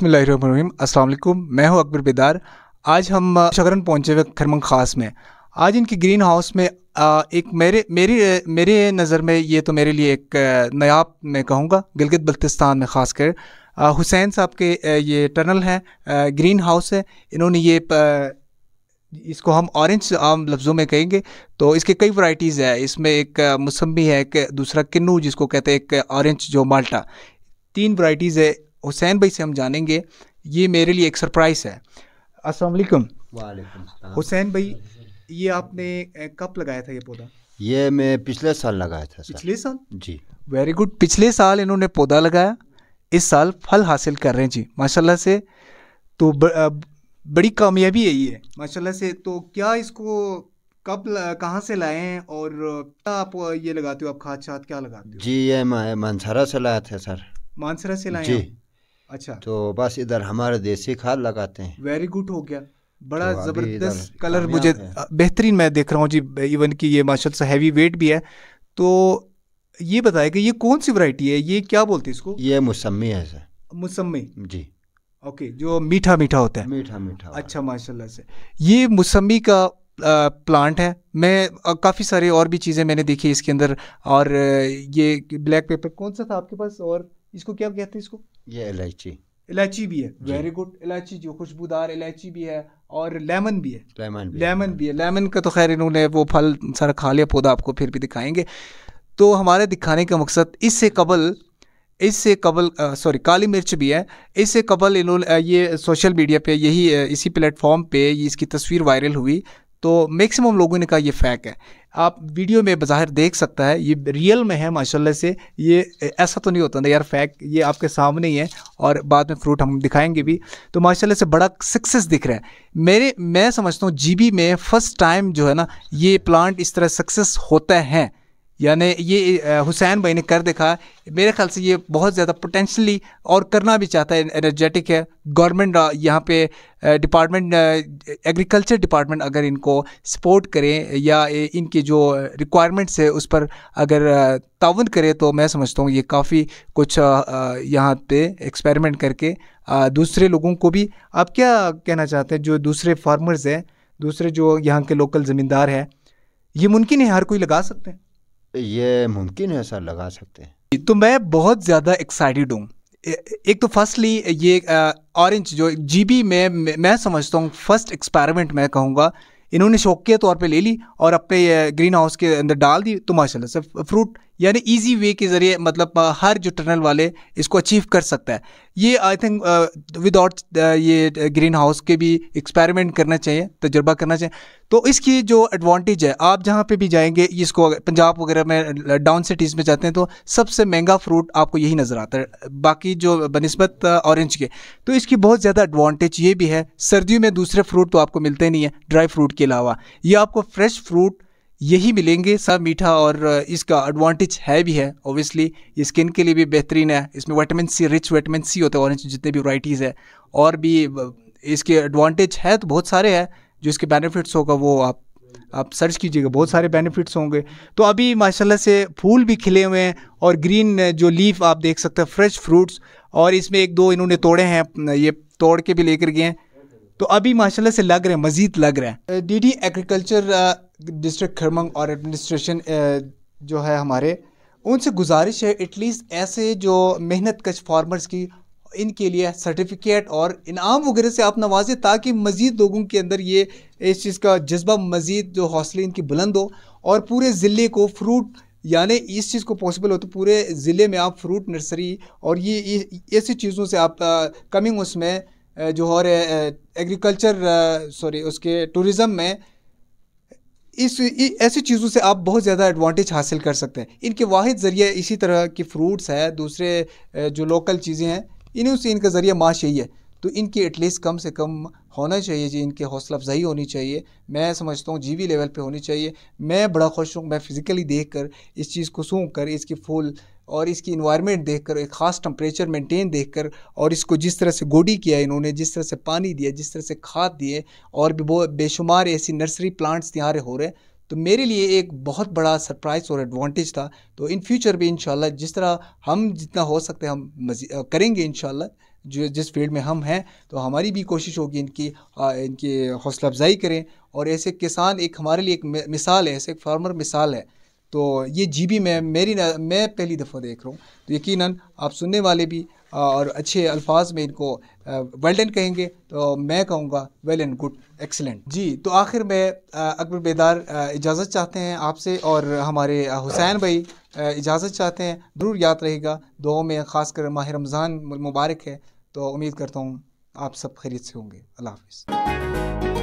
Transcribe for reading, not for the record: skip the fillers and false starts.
बिस्मिल्लाहिर्रहमानिर्रहीम। अस्सलाम वालेकुम। मैं हूं अकबर बेदार। आज हम शकरन पहुंचे हुए खरमंग ख़ास में। आज इनकी ग्रीन हाउस में एक मेरे नज़र में ये तो मेरे लिए एक नायाब मैं कहूँगा गिलगित बल्तिस्तान में ख़ासकर हुसैन साहब के ये टनल है, ग्रीन हाउस है। इन्होंने ये इसको हम ऑरेंज आम लफ्ज़ों में कहेंगे तो इसके कई वैरायटीज़ है। इसमें एक मौसम्बी है, एक दूसरा किन्नू जिसको कहते हैं, एक ऑरेंज जो माल्टा, 3 वैरायटीज़ है। हुसैन भाई से हम जानेंगे, ये मेरे लिए एक सरप्राइज़ है। अस्सलाम वालेकुम। वालेकुम सलाम। हुसैन भाई, ये आपने कब लगाया था ये पौधा? ये मैं पिछले साल लगाया था सर। पिछले साल? जी, वेरी गुड। पिछले साल इन्होंने पौधा लगाया, इस साल फल हासिल कर रहे हैं जी माशाल्लाह से। तो बड़ी कामयाबी है ये माशाल्लाह से। तो क्या इसको कब कहाँ से लाए हैं और क्या आप ये लगाते हो? आप खाद छाद क्या लगाते हो? जी ये मैं मानसरा से लाया था सर। मानसरा से लाए जी। हैं? अच्छा, तो बस इधर हमारे देसी खाद लगाते हैं। वेरी गुड हो गया। बड़ा तो अभी ज़बरदस्त इधर कलर, कामयाब मुझे है। बेहतरीन मैं देख रहा हूँ जी। इवन कि ये माशाल्लाह से हैवी वेट भी है। तो ये बताया कि ये कौन सी वैरायटी है, ये क्या बोलते हैं इसको? ये मौसमी है सर। मौसम्मी। जी, ओके, जो मीठा मीठा होता है। मीठा मीठा वाला। अच्छा, माशाल्लाह से। ये मौसम्मी का प्लांट है। मैं काफ़ी सारे और भी चीज़ें मैंने देखी इसके अंदर। और ये ब्लैक पेपर कौन सा था आपके पास, और इसको क्या कहते हैं इसको? ये इलायची। इलायची भी है, जी। Very good. इलायची जो खुशबूदार इलायची भी है, और लेमन भी है। लेमन भी लेमन भी है। लेमन का तो खैर इन्होंने वो फल सारा खा लिया, पौधा आपको फिर भी दिखाएंगे। तो हमारे दिखाने का मकसद, इससे कबल सॉरी, काली मिर्च भी है। इससे कबल इन्होंने ये सोशल मीडिया पे यही इसी प्लेटफॉर्म पे ये इसकी तस्वीर वायरल हुई, तो मैक्सिमम लोगों ने कहा ये फ़ेक है। आप वीडियो में बज़ाहिर देख सकता है, ये रियल में है माशाल्लाह से। ये ऐसा तो नहीं होता ना यार फ़ेक, ये आपके सामने ही है और बाद में फ्रूट हम दिखाएंगे भी। तो माशाल्लाह से बड़ा सक्सेस दिख रहा है। मैं समझता हूँ जीबी में फ़र्स्ट टाइम जो है ना, ये प्लांट इस तरह सक्सेस होता है। यानी ये हुसैन भाई ने कर दिखा। मेरे ख्याल से ये बहुत ज़्यादा पोटेंशली और करना भी चाहता है, एनर्जेटिक है। गवर्नमेंट यहाँ पे डिपार्टमेंट, एग्रीकल्चर डिपार्टमेंट अगर इनको सपोर्ट करें या इनकी जो रिक्वायरमेंट्स है उस पर अगर ताउन करे, तो मैं समझता हूँ ये काफ़ी कुछ यहाँ पे एक्सपेरिमेंट करके दूसरे लोगों को भी। आप क्या कहना चाहते हैं, जो दूसरे फार्मर्स हैं, दूसरे जो यहाँ के लोकल ज़मींदार हैं, ये मुमकिन है हर कोई लगा सकते हैं? ये मुमकिन है सर, लगा सकते हैं। तो मैं बहुत ज़्यादा एक्साइटेड हूँ। एक तो फर्स्टली ये ऑरेंज जो जीबी में मैं समझता हूँ फर्स्ट एक्सपेरिमेंट मैं कहूँगा, इन्होंने शौकिया तौर पे ले ली और अपने ग्रीन हाउस के अंदर डाल दी। तो माशाल्लाह से फ्रूट यानी इजी वे के ज़रिए, मतलब हर जो टनल वाले इसको अचीव कर सकता है। ये आई थिंक विदाउट ये ग्रीन हाउस के भी एक्सपेरिमेंट करना चाहिए, तजुर्बा करना चाहिए। तो इसकी जो एडवांटेज है, आप जहाँ पे भी जाएंगे, इसको पंजाब वगैरह में डाउन सिटीज़ में जाते हैं तो सबसे महंगा फ्रूट आपको यही नज़र आता है, बाकी जो बनिस्बत ऑरेंज के। तो इसकी बहुत ज़्यादा एडवांटेज ये भी है, सर्दियों में दूसरे फ्रूट तो आपको मिलते नहीं है ड्राई फ्रूट के अलावा, ये आपको फ्रेश फ्रूट यही मिलेंगे, सब मीठा। और इसका एडवांटेज है भी है ओबियसली, ये स्किन के लिए भी बेहतरीन है। इसमें vitamin C, rich vitamin C होता है ऑरेंज जितने भी वैराइटीज़ है। और भी इसके एडवांटेज है तो बहुत सारे हैं, जो इसके बेनिफिट्स होगा वो आप सर्च कीजिएगा, बहुत सारे बेनिफिट्स होंगे। तो अभी माशाल्लाह से फूल भी खिले हुए हैं और ग्रीन जो लीफ आप देख सकते हैं, फ्रेश फ्रूट्स। और इसमें 1-2 इन्होंने तोड़े हैं, ये तोड़ के भी लेकर गए हैं। तो अभी माशाल्लाह से लग रहे हैं, मज़ीद लग रहा है। डीडी एग्रीकल्चर डिस्ट्रिक्ट खरमंग और एडमिनिस्ट्रेशन जो है हमारे, उनसे गुजारिश है एटलीस्ट ऐसे जो मेहनत कश फार्मर्स की, इनके लिए सर्टिफिकेट और इनाम वगैरह से आप नवाजें, ताकि मज़ीद लोगों के अंदर ये इस चीज़ का जज्बा, मज़ीद जो हौसले इनकी बुलंद हो और पूरे ज़िले को फ्रूट, यानी इस चीज़ को पॉसिबल हो तो पूरे ज़िले में आप फ्रूट नर्सरी और ये ऐसी चीज़ों से आप कमिंग उसमें जो और एग्रीकल्चर सॉरी उसके टूरिज़म में ऐसी चीज़ों से आप बहुत ज़्यादा एडवांटेज हासिल कर सकते हैं। इनके वाहिद ज़रिए इसी तरह की फ्रूट्स है, दूसरे जो लोकल चीज़ें हैं, इन्हीं से इनका ज़रिया माश यही है। तो इनकी एटलीस्ट कम से कम होना चाहिए जी, इनकी हौसला अफजाई होनी चाहिए। मैं समझता हूँ जीवी लेवल पे होनी चाहिए। मैं बड़ा खुश हूँ, मैं फ़िज़िकली देख कर, इस चीज़ को सूंघ कर, इसकी फूल और इसकी इन्वायरमेंट देख कर, एक ख़ास टेम्परेचर मेंटेन देख कर, और इसको जिस तरह से गोडी किया इन्होंने, जिस तरह से पानी दिया, जिस तरह से खाद दिए, और भी वो बेशुमार ऐसी नर्सरी प्लांट्स तैयार हो रहे हैं, तो मेरे लिए एक बहुत बड़ा सरप्राइज़ और एडवांटेज था। तो इन फ्यूचर भी इंशाल्लाह जिस तरह हम जितना हो सकते हैं हम करेंगे इंशाल्लाह। जो जिस फील्ड में हम हैं, तो हमारी भी कोशिश होगी इनकी हौसला अफजाई करें। और ऐसे किसान एक हमारे लिए एक मिसाल है, ऐसे एक फार्मर मिसाल है। तो ये जीबी में मैं पहली दफ़ा देख रहा हूँ, तो यकीनन आप सुनने वाले भी और अच्छे अल्फाज में इनको वेल डन कहेंगे, तो मैं कहूँगा वेल एंड गुड, एक्सीलेंट। जी, तो आखिर में अकबर बेदार इजाज़त चाहते हैं आपसे, और हमारे हुसैन भाई इजाज़त चाहते हैं। ज़रूर याद रहेगा दुआओं में, ख़ासकर माह रमज़ान मुबारक है, तो उम्मीद करता हूँ आप सब खैरियत से होंगे। अल्लाह हाफ़िज़।